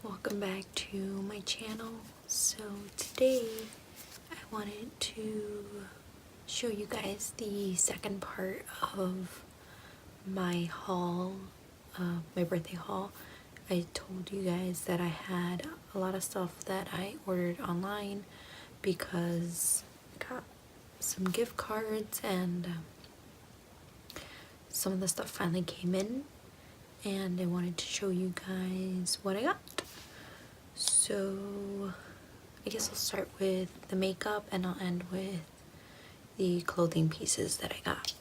Welcome back to my channel. So today I wanted to show you guys the second part of my haul, my birthday haul. I told you guys that I had a lot of stuff that I ordered online because I got some gift cards and some of the stuff finally came in, and I wanted to show you guys what I got. So I guess I'll start with the makeup and I'll end with the clothing pieces that I got.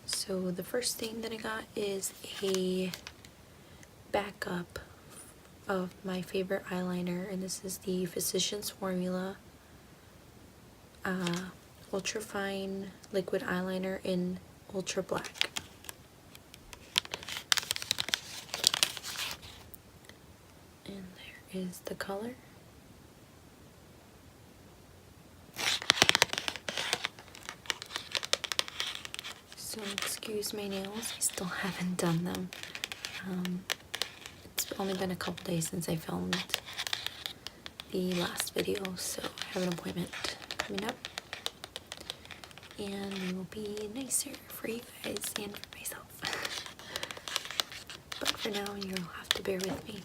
So the first thing that I got is a backup of my favorite eyeliner, and this is the Physicians Formula Ultra Fine Liquid Eyeliner in Ultra Black. And there is the color. So excuse my nails, I still haven't done them. It's only been a couple days since I filmed the last video, so I have an appointment coming up. And it will be nicer for you guys and for myself. But for now, you'll have to bear with me.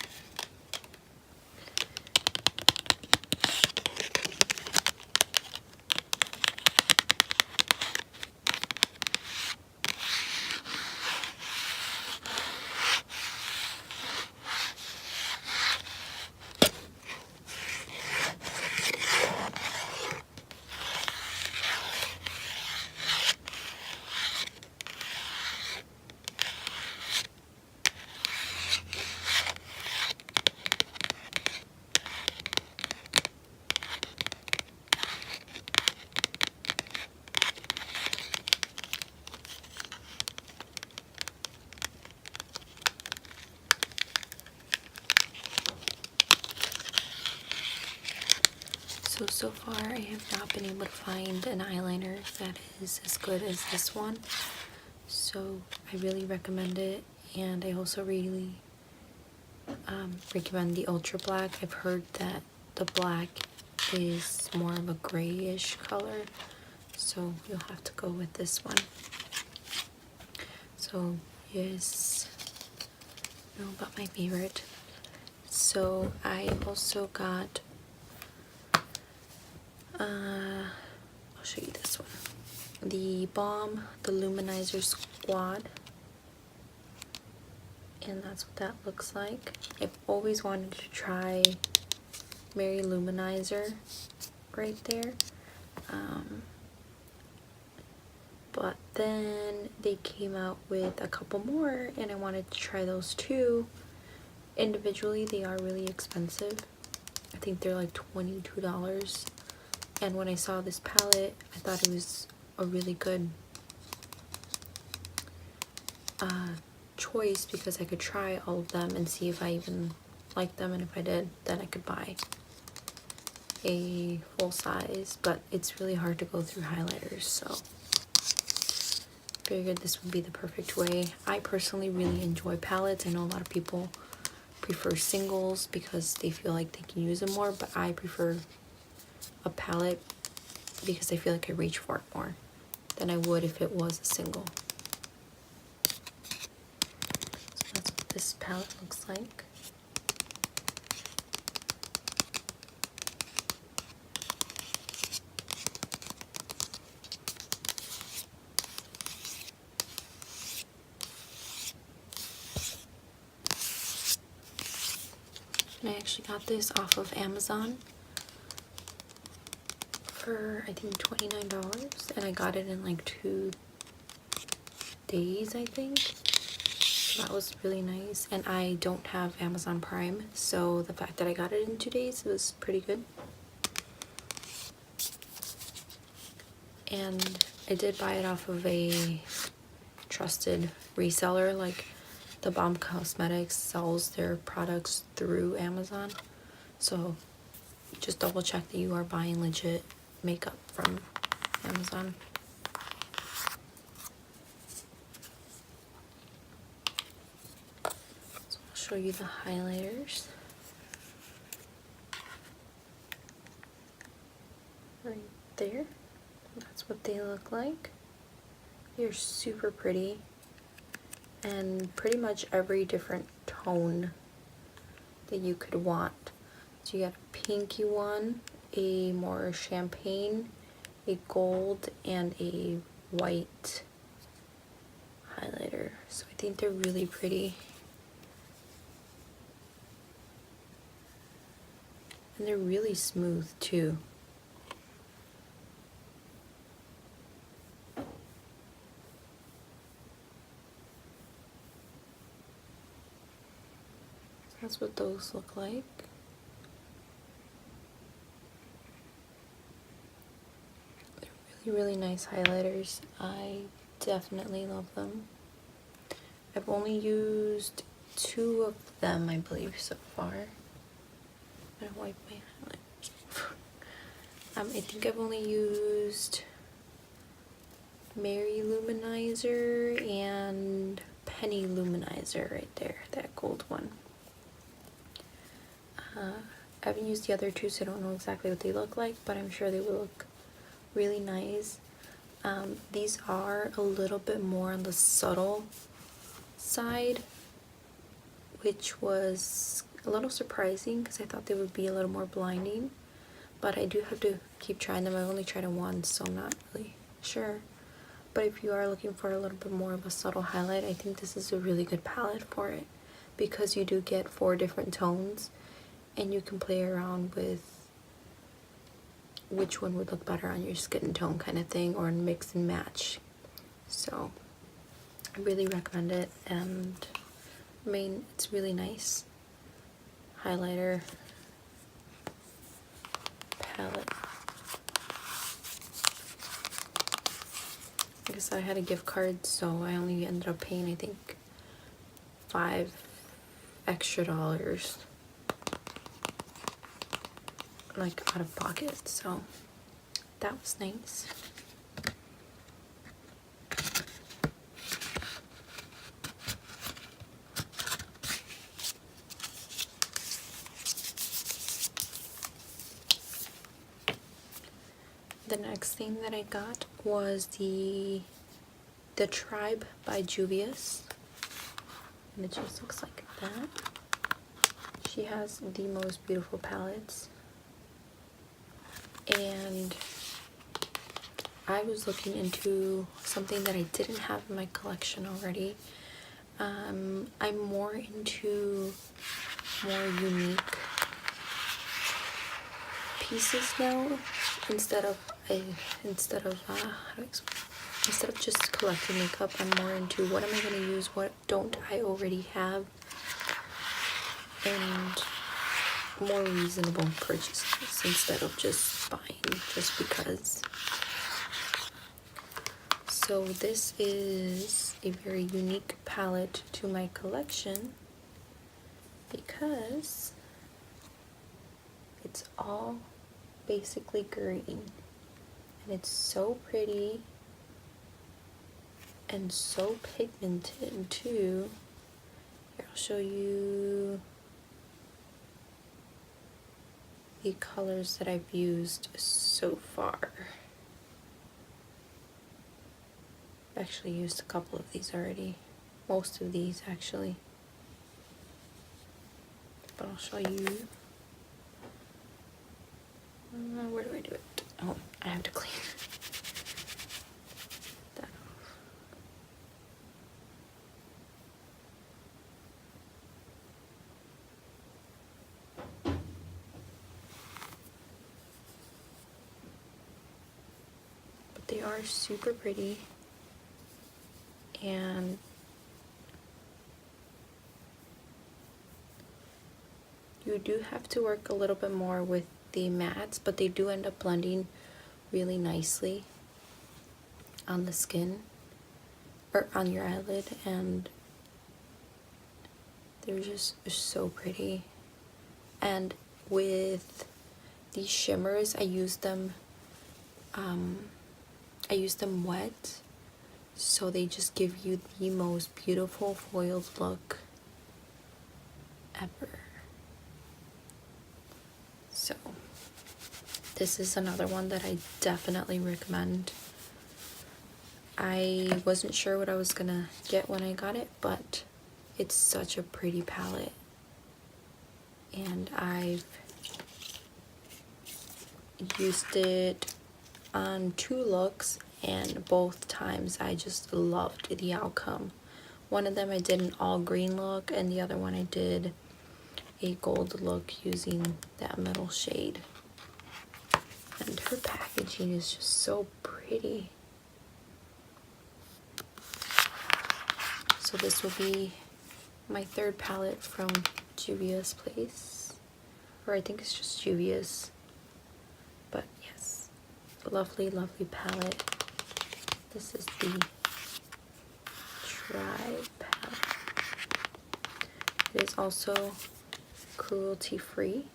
So far I have not been able to find an eyeliner that is as good as this one, so I really recommend it. And I also really recommend the Ultra Black. I've heard that the black is more of a grayish color, so you'll have to go with this one. So yes, know about my favorite. So I also got I'll show you this one. The Balm, the Luminizer Squad. And that's what that looks like. I've always wanted to try Mary Luminizer right there. But then they came out with a couple more and I wanted to try those too. Individually, they are really expensive. I think they're like $22. And when I saw this palette, I thought it was a really good choice because I could try all of them and see if I even liked them, and if I did, then I could buy a full size. But it's really hard to go through highlighters, so I figured this would be the perfect way. I personally really enjoy palettes. I know a lot of people prefer singles because they feel like they can use them more, but I prefer a palette because I feel like I reach for it more than I would if it was a single. So that's what this palette looks like. And I actually got this off of Amazon for I think $29, and I got it in like 2 days, I think. So that was really nice. And I don't have Amazon Prime, so the fact that I got it in 2 days was pretty good. And I did buy it off of a trusted reseller. Like, the Balm Cosmetics sells their products through Amazon, so just double check that you are buying legit makeup from Amazon. So I'll show you the highlighters. there. That's what they look like. They're super pretty, and pretty much every different tone that you could want. So you got a pinky one, a more champagne, a gold, and a white highlighter. So I think they're really pretty. And they're really smooth too. That's what those look like. They're really nice highlighters. I definitely love them. I've only used 2 of them, I believe, so far. I'm gonna wipe my highlighters. I think I've only used Mary Luminizer and Penny Luminizer right there, that gold one. I haven't used the other 2, so I don't know exactly what they look like, but I'm sure they will look really nice. These are a little bit more on the subtle side, which was a little surprising because I thought they would be a little more blinding, but I do have to keep trying them. I've only tried them once, so I'm not really sure. But if you are looking for a little bit more of a subtle highlight, I think this is a really good palette for it, because you do get 4 different tones and you can play around with which one would look better on your skin tone kind of thing, or mix and match. So I really recommend it, and I mean, it's really nice highlighter palette. I guess I had a gift card, so I only ended up paying, I think, $5 extra, like out of pocket, so that was nice. The next thing that I got was the Tribe by Juvia's, and it just looks like that. She has the most beautiful palettes, and I was looking into something that I didn't have in my collection already. I'm more into more unique pieces now, instead of just collecting makeup. I'm more into what am I going to use, what don't I already have, and more reasonable purchases instead of just buying just because. So this is a very unique palette to my collection because it's all basically green, and it's so pretty and so pigmented too. Here, I'll show you the colors that I've used so far. I've actually used a couple of these already, most of these actually, but I'll show you. Where do I do it? Oh, I have to clean that off. But they are super pretty, and you do have to work a little bit more with the mattes, but they do end up blending really nicely on the skin or on your eyelid, and they're just so pretty. And with these shimmers, I use them wet, so they just give you the most beautiful foiled look ever. So This is another one that I definitely recommend. I wasn't sure what I was gonna get when I got it, but it's such a pretty palette. And I've used it on 2 looks, and both times I just loved the outcome. One of them I did an all green look, and the other one I did a gold look using that middle shade. And her packaging is just so pretty. So this will be my 3rd palette from Juvia's Place. Or I think it's just Juvia's. But yes, lovely, lovely palette. This is the Tribe palette. It is also cruelty free.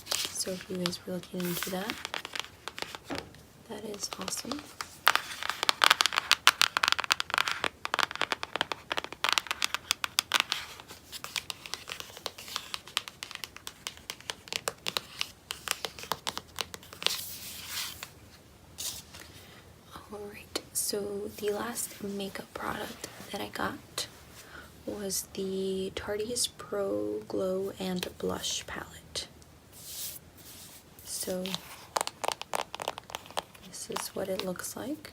So if you guys were looking into that, that is awesome. Alright, so the last makeup product that I got was the Tarte's Pro Glow and Blush palette. So this is what it looks like.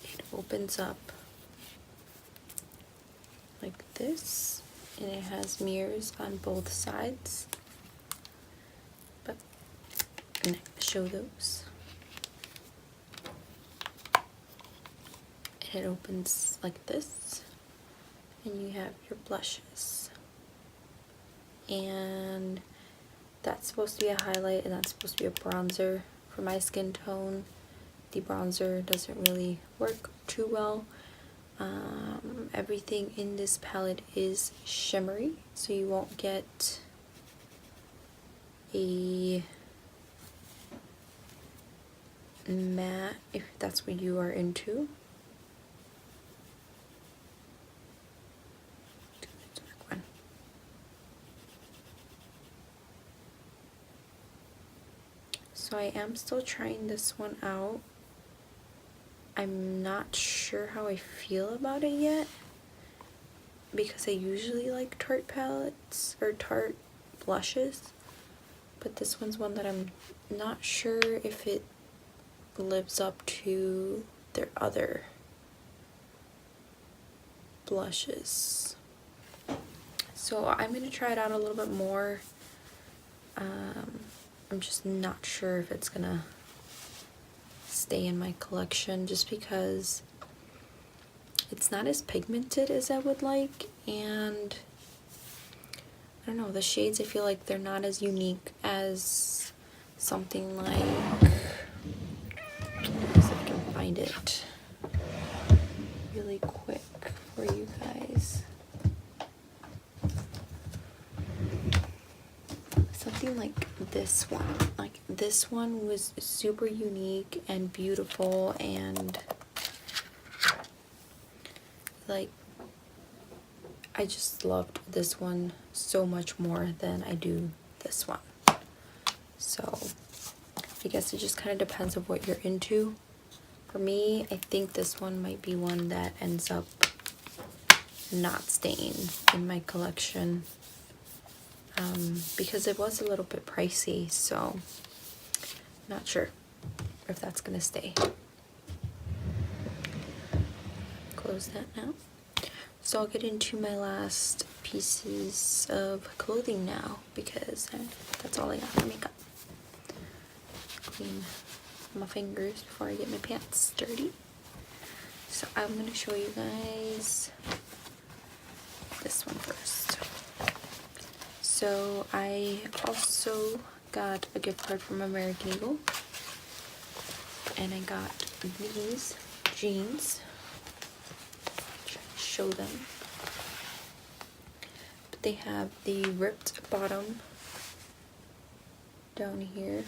It opens up like this, and it has mirrors on both sides. But I'm not gonna show those. And it opens like this, and you have your blushes. And that's supposed to be a highlight, and that's supposed to be a bronzer for my skin tone. The bronzer doesn't really work too well. Everything in this palette is shimmery, so you won't get a matte if that's what you are into. So I am still trying this one out. I'm not sure how I feel about it yet, because I usually like Tarte palettes or Tarte blushes, but this one's one that I'm not sure if it lives up to their other blushes. So I'm going to try it out a little bit more. I'm just not sure if it's gonna stay in my collection, just because it's not as pigmented as I would like, and I don't know, the shades, I feel like they're not as unique as something like, let's see if I can find it really quick for you guys. Something like this one. Like this one was super unique and beautiful, and like I just loved this one so much more than I do this one. So I guess it just kind of depends on what you're into. For me, I think this one might be one that ends up not staying in my collection. Because it was a little bit pricey, so not sure if that's gonna stay. Close that now. So I'll get into my last pieces of clothing now, because that's all I got for makeup. Clean my fingers before I get my pants dirty. So I'm gonna show you guys this one first. So I also got a gift card from American Eagle, and I got these jeans. Try to show them. But they have the ripped bottom down here,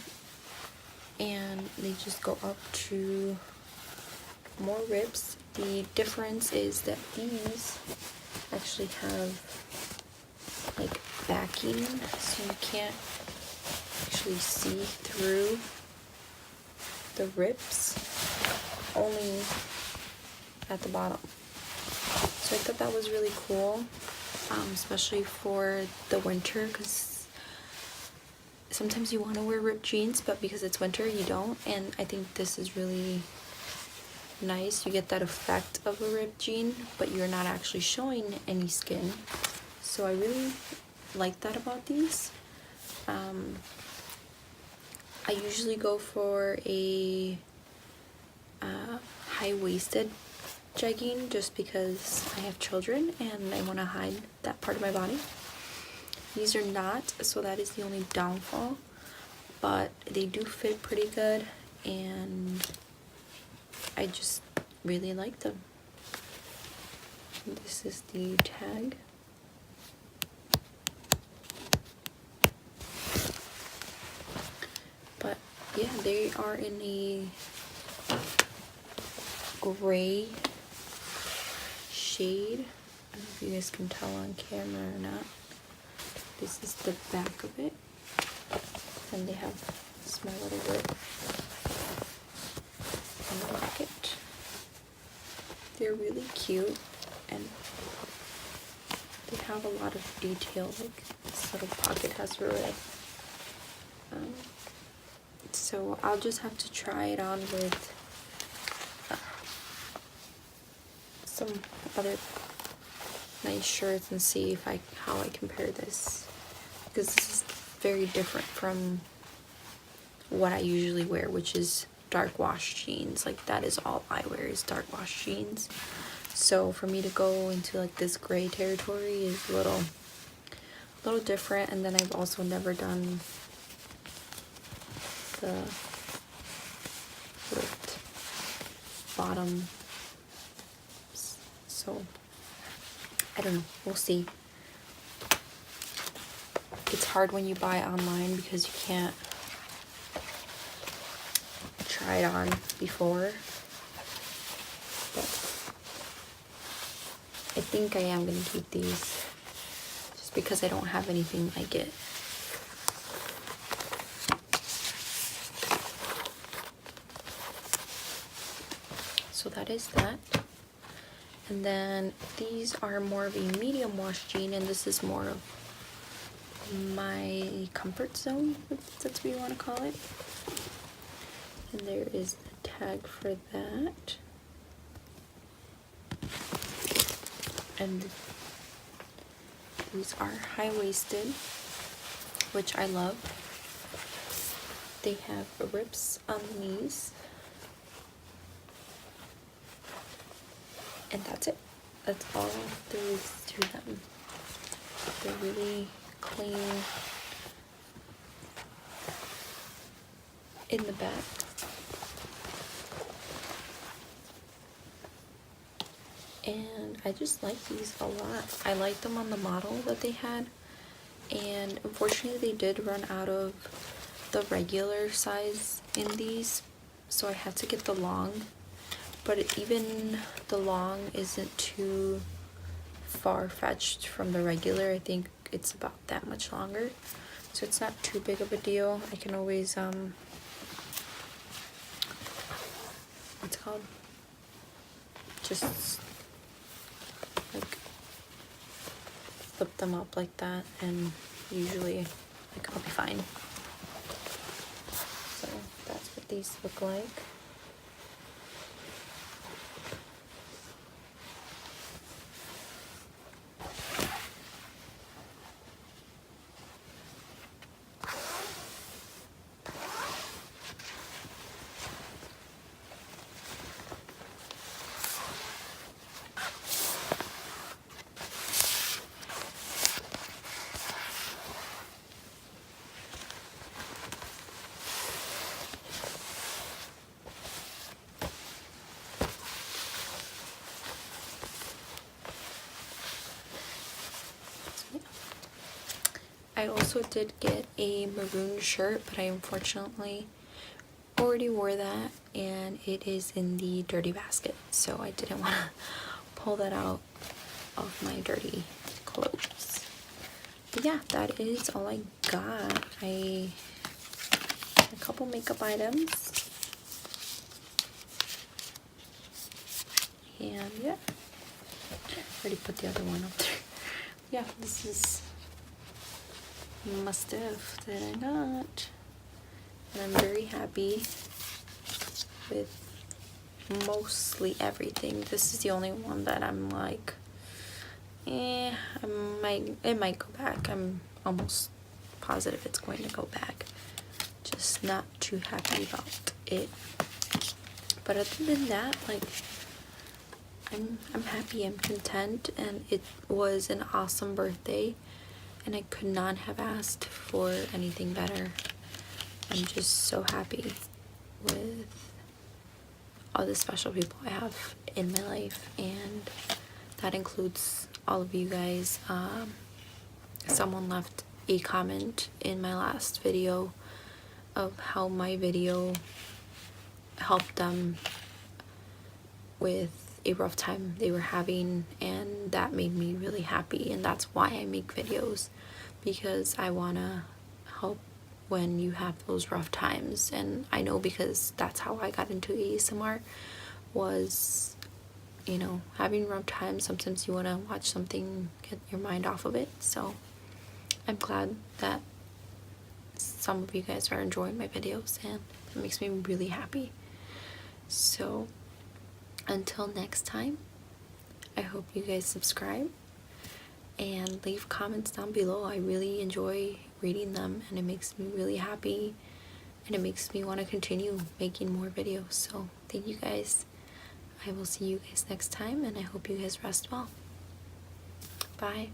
and they just go up to more rips. The difference is that these actually have like backing, so you can't actually see through the rips, only at the bottom. So I thought that was really cool, especially for the winter, because sometimes you want to wear ripped jeans, but because it's winter you don't, and I think this is really nice. You get that effect of a ripped jean, but you're not actually showing any skin. So I really like that about these. I usually go for a high-waisted jegging just because I have children and I want to hide that part of my body. These are not, so that is the only downfall, but they do fit pretty good and I just really like them. This is the tag. But yeah, they are in a gray shade. I don't know if you guys can tell on camera or not. This is the back of it. And they have a small little rip in the pocket. They're really cute and they have a lot of detail, like this little pocket has a rip. So I'll just have to try it on with some other nice shirts and see if how I compare this, because this is very different from what I usually wear, which is dark wash jeans. Like that is all I wear is dark wash jeans. So for me to go into like this gray territory is a little different. And then I've also never done the ripped bottom, so I don't know, we'll see. It's hard when you buy online because you can't try it on before, but I think I am going to keep these just because I don't have anything like it. So that is that. And then these are more of a medium wash jean, and this is more of my comfort zone, if that's what you want to call it. And there is the tag for that. And these are high-waisted, which I love. They have rips on the knees. And that's it. That's all there is to them. They're really clean in the back. And I just like these a lot. I like them on the model that they had. And unfortunately they did run out of the regular size in these. So I had to get the long. But even the long isn't too far-fetched from the regular. I think it's about that much longer, so it's not too big of a deal. I can always what's it called, just like flip them up like that, and usually like I'll be fine. So that's what these look like. I also did get a maroon shirt, but I unfortunately already wore that and it is in the dirty basket, so I didn't want to pull that out of my dirty clothes. But yeah, that is all I got. A couple makeup items. And yeah, already put the other one up there. Yeah, this is my stuff that I got. And I'm very happy with mostly everything. This is the only one that I'm like, it might go back. I'm almost positive it's going to go back. Just not too happy about it. But other than that, like, I'm happy, I'm content, and it was an awesome birthday, and I could not have asked for anything better. I'm just so happy with all the special people I have in my life, and that includes all of you guys. Someone left a comment in my last video of how my video helped them with a rough time they were having, and that made me really happy. And that's why I make videos, because I want to help when you have those rough times. And I know, because that's how I got into ASMR, was, you know, having rough times. Sometimes you want to watch something, get your mind off of it. So I'm glad that some of you guys are enjoying my videos, and it makes me really happy. So until next time, I hope you guys subscribe and leave comments down below. I really enjoy reading them, and it makes me really happy, and it makes me want to continue making more videos. So thank you guys. I will see you guys next time, and I hope you guys rest well. Bye.